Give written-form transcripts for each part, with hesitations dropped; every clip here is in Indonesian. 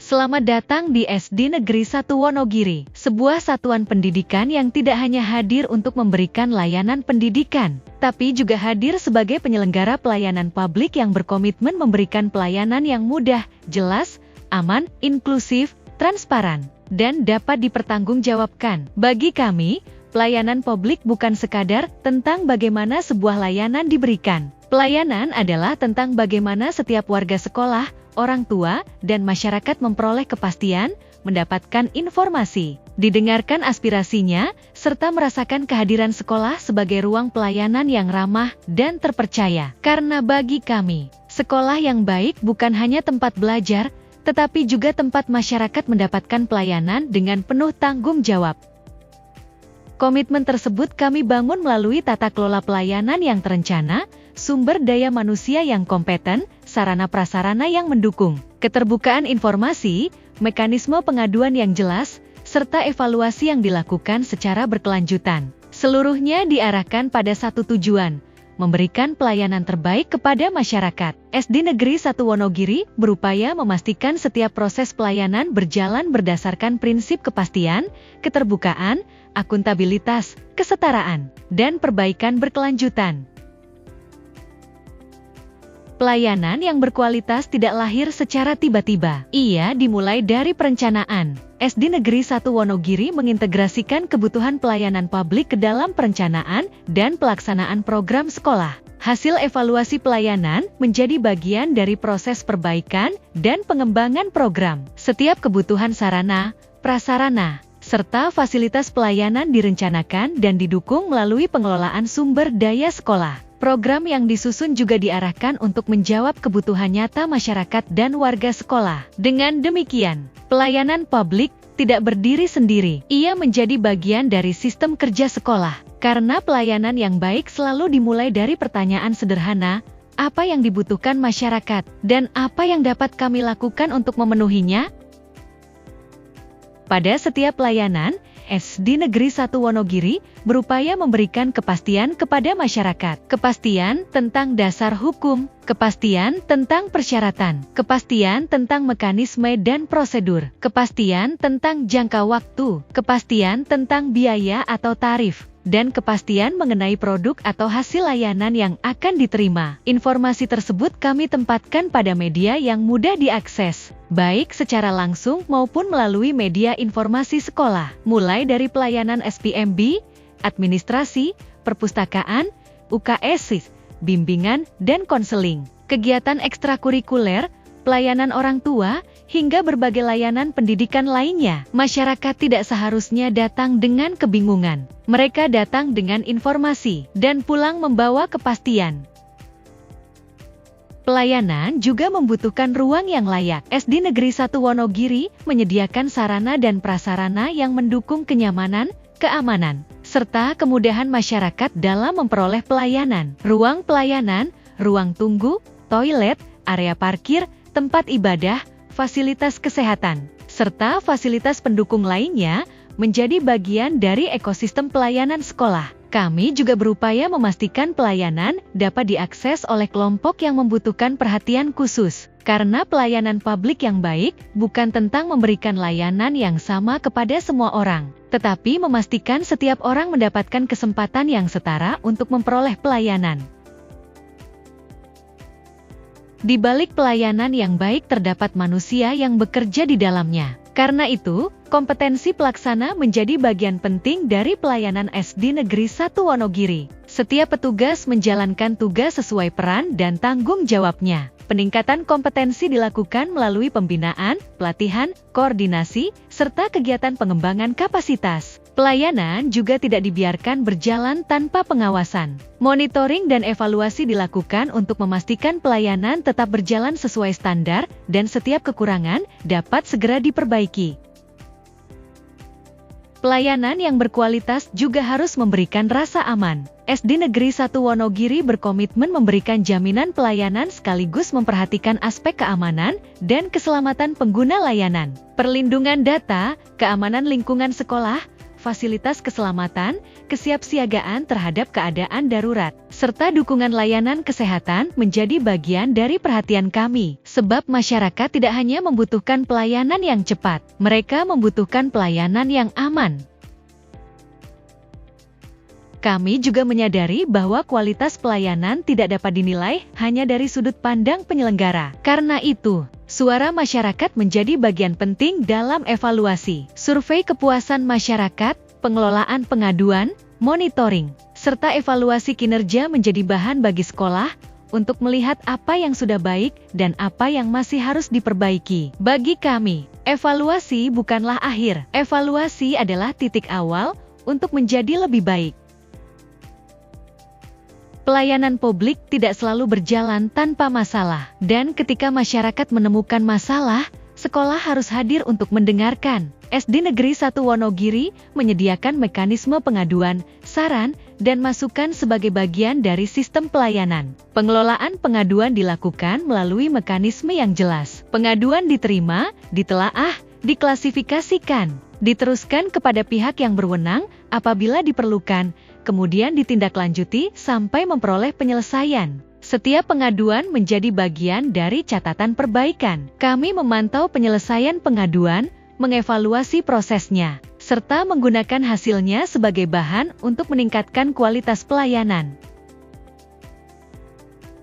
Selamat datang di SD Negeri 1 Wonogiri, sebuah satuan pendidikan yang tidak hanya hadir untuk memberikan layanan pendidikan, tapi juga hadir sebagai penyelenggara pelayanan publik yang berkomitmen memberikan pelayanan yang mudah, jelas, aman, inklusif, transparan, dan dapat dipertanggungjawabkan. Bagi kami, pelayanan publik bukan sekadar tentang bagaimana sebuah layanan diberikan. Pelayanan adalah tentang bagaimana setiap warga sekolah, orang tua, dan masyarakat memperoleh kepastian, mendapatkan informasi, didengarkan aspirasinya, serta merasakan kehadiran sekolah sebagai ruang pelayanan yang ramah dan terpercaya. Karena bagi kami, sekolah yang baik bukan hanya tempat belajar, tetapi juga tempat masyarakat mendapatkan pelayanan dengan penuh tanggung jawab. Komitmen tersebut kami bangun melalui tata kelola pelayanan yang terencana, sumber daya manusia yang kompeten, sarana prasarana yang mendukung, keterbukaan informasi, mekanisme pengaduan yang jelas, serta evaluasi yang dilakukan secara berkelanjutan. Seluruhnya diarahkan pada satu tujuan, memberikan pelayanan terbaik kepada masyarakat. SD Negeri 1 Wonogiri berupaya memastikan setiap proses pelayanan berjalan berdasarkan prinsip kepastian, keterbukaan, akuntabilitas, kesetaraan, dan perbaikan berkelanjutan. Pelayanan yang berkualitas tidak lahir secara tiba-tiba. Ia dimulai dari perencanaan. SD Negeri 1 Wonogiri mengintegrasikan kebutuhan pelayanan publik ke dalam perencanaan dan pelaksanaan program sekolah. Hasil evaluasi pelayanan menjadi bagian dari proses perbaikan dan pengembangan program. Setiap kebutuhan sarana, prasarana, serta fasilitas pelayanan direncanakan dan didukung melalui pengelolaan sumber daya sekolah. Program yang disusun juga diarahkan untuk menjawab kebutuhan nyata masyarakat dan warga sekolah. Dengan demikian, pelayanan publik tidak berdiri sendiri. Ia menjadi bagian dari sistem kerja sekolah. Karena pelayanan yang baik selalu dimulai dari pertanyaan sederhana, apa yang dibutuhkan masyarakat, dan apa yang dapat kami lakukan untuk memenuhinya? Pada setiap pelayanan, SD Negeri 1 Wonogiri berupaya memberikan kepastian kepada masyarakat. Kepastian tentang dasar hukum, kepastian tentang persyaratan, kepastian tentang mekanisme dan prosedur, kepastian tentang jangka waktu, kepastian tentang biaya atau tarif, dan kepastian mengenai produk atau hasil layanan yang akan diterima. Informasi tersebut kami tempatkan pada media yang mudah diakses, baik secara langsung maupun melalui media informasi sekolah, mulai dari pelayanan SPMB, administrasi, perpustakaan, UKS, bimbingan, dan konseling, kegiatan ekstrakurikuler, pelayanan orang tua, hingga berbagai layanan pendidikan lainnya. Masyarakat tidak seharusnya datang dengan kebingungan. Mereka datang dengan informasi dan pulang membawa kepastian. Pelayanan juga membutuhkan ruang yang layak. SD Negeri 1 Wonogiri menyediakan sarana dan prasarana yang mendukung kenyamanan, keamanan, serta kemudahan masyarakat dalam memperoleh pelayanan. Ruang pelayanan, ruang tunggu, toilet, area parkir, tempat ibadah, fasilitas kesehatan, serta fasilitas pendukung lainnya menjadi bagian dari ekosistem pelayanan sekolah. Kami juga berupaya memastikan pelayanan dapat diakses oleh kelompok yang membutuhkan perhatian khusus. Karena pelayanan publik yang baik bukan tentang memberikan layanan yang sama kepada semua orang, tetapi memastikan setiap orang mendapatkan kesempatan yang setara untuk memperoleh pelayanan. Di balik pelayanan yang baik terdapat manusia yang bekerja di dalamnya. Karena itu, kompetensi pelaksana menjadi bagian penting dari pelayanan SD Negeri 1 Wonogiri. Setiap petugas menjalankan tugas sesuai peran dan tanggung jawabnya. Peningkatan kompetensi dilakukan melalui pembinaan, pelatihan, koordinasi, serta kegiatan pengembangan kapasitas. Pelayanan juga tidak dibiarkan berjalan tanpa pengawasan. Monitoring dan evaluasi dilakukan untuk memastikan pelayanan tetap berjalan sesuai standar dan setiap kekurangan dapat segera diperbaiki. Pelayanan yang berkualitas juga harus memberikan rasa aman. SD Negeri 1 Wonogiri berkomitmen memberikan jaminan pelayanan sekaligus memperhatikan aspek keamanan dan keselamatan pengguna layanan. Perlindungan data, keamanan lingkungan sekolah, fasilitas keselamatan, kesiapsiagaan terhadap keadaan darurat, serta dukungan layanan kesehatan menjadi bagian dari perhatian kami. Sebab masyarakat tidak hanya membutuhkan pelayanan yang cepat, mereka membutuhkan pelayanan yang aman. Kami juga menyadari bahwa kualitas pelayanan tidak dapat dinilai hanya dari sudut pandang penyelenggara. Karena itu, suara masyarakat menjadi bagian penting dalam evaluasi, survei kepuasan masyarakat, pengelolaan pengaduan, monitoring, serta evaluasi kinerja menjadi bahan bagi sekolah untuk melihat apa yang sudah baik dan apa yang masih harus diperbaiki. Bagi kami, evaluasi bukanlah akhir. Evaluasi adalah titik awal untuk menjadi lebih baik. Pelayanan publik tidak selalu berjalan tanpa masalah, dan ketika masyarakat menemukan masalah, sekolah harus hadir untuk mendengarkan. SD Negeri 1 Wonogiri menyediakan mekanisme pengaduan, saran, dan masukan sebagai bagian dari sistem pelayanan. Pengelolaan pengaduan dilakukan melalui mekanisme yang jelas. Pengaduan diterima, ditelaah, diklasifikasikan, diteruskan kepada pihak yang berwenang apabila diperlukan, kemudian ditindaklanjuti sampai memperoleh penyelesaian. Setiap pengaduan menjadi bagian dari catatan perbaikan. Kami memantau penyelesaian pengaduan, mengevaluasi prosesnya, serta menggunakan hasilnya sebagai bahan untuk meningkatkan kualitas pelayanan.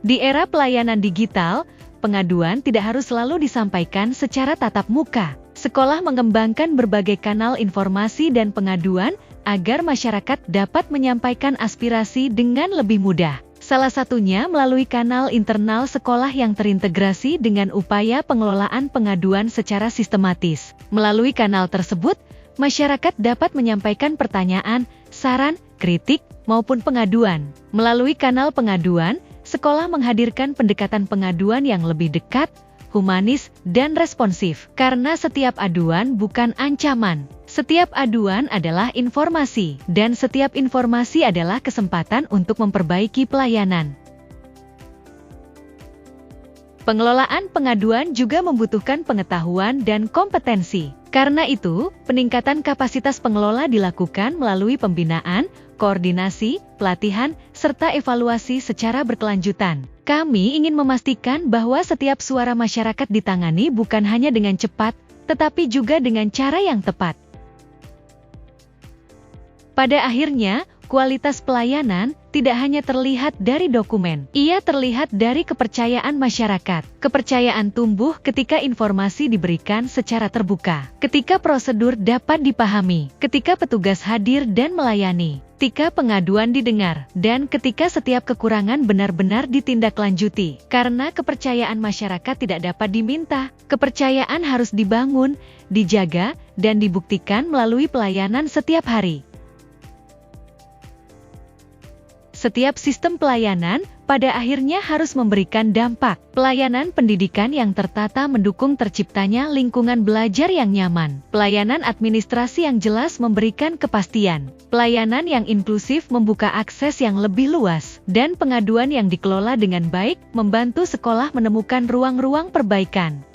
Di era pelayanan digital, pengaduan tidak harus selalu disampaikan secara tatap muka. Sekolah mengembangkan berbagai kanal informasi dan pengaduan agar masyarakat dapat menyampaikan aspirasi dengan lebih mudah. Salah satunya melalui kanal internal sekolah yang terintegrasi dengan upaya pengelolaan pengaduan secara sistematis. Melalui kanal tersebut, masyarakat dapat menyampaikan pertanyaan, saran, kritik, maupun pengaduan. Melalui kanal pengaduan, sekolah menghadirkan pendekatan pengaduan yang lebih dekat, humanis, dan responsif. Karena setiap aduan bukan ancaman. Setiap aduan adalah informasi, dan setiap informasi adalah kesempatan untuk memperbaiki pelayanan. Pengelolaan pengaduan juga membutuhkan pengetahuan dan kompetensi. Karena itu, peningkatan kapasitas pengelola dilakukan melalui pembinaan, koordinasi, pelatihan, serta evaluasi secara berkelanjutan. Kami ingin memastikan bahwa setiap suara masyarakat ditangani bukan hanya dengan cepat, tetapi juga dengan cara yang tepat. Pada akhirnya, kualitas pelayanan tidak hanya terlihat dari dokumen. Ia terlihat dari kepercayaan masyarakat. Kepercayaan tumbuh ketika informasi diberikan secara terbuka, ketika prosedur dapat dipahami, ketika petugas hadir dan melayani, ketika pengaduan didengar, dan ketika setiap kekurangan benar-benar ditindaklanjuti. Karena kepercayaan masyarakat tidak dapat diminta, kepercayaan harus dibangun, dijaga, dan dibuktikan melalui pelayanan setiap hari. Setiap sistem pelayanan, pada akhirnya harus memberikan dampak. Pelayanan pendidikan yang tertata mendukung terciptanya lingkungan belajar yang nyaman. Pelayanan administrasi yang jelas memberikan kepastian. Pelayanan yang inklusif membuka akses yang lebih luas. Dan pengaduan yang dikelola dengan baik, membantu sekolah menemukan ruang-ruang perbaikan.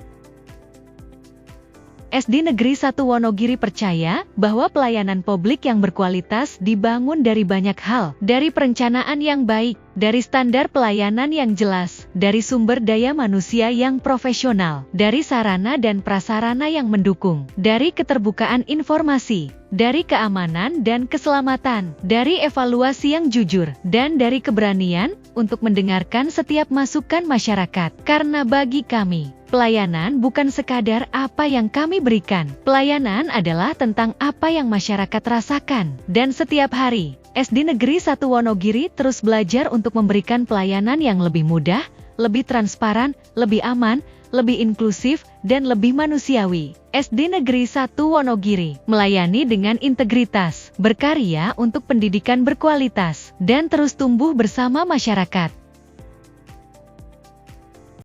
SD Negeri 1 Wonogiri percaya bahwa pelayanan publik yang berkualitas dibangun dari banyak hal, dari perencanaan yang baik, dari standar pelayanan yang jelas, dari sumber daya manusia yang profesional, dari sarana dan prasarana yang mendukung, dari keterbukaan informasi, dari keamanan dan keselamatan, dari evaluasi yang jujur, dan dari keberanian untuk mendengarkan setiap masukan masyarakat. Karena bagi kami, pelayanan bukan sekadar apa yang kami berikan. Pelayanan adalah tentang apa yang masyarakat rasakan. Dan setiap hari, SD Negeri 1 Wonogiri terus belajar untuk memberikan pelayanan yang lebih mudah, lebih transparan, lebih aman, lebih inklusif, dan lebih manusiawi. SD Negeri 1 Wonogiri melayani dengan integritas, berkarya untuk pendidikan berkualitas, dan terus tumbuh bersama masyarakat.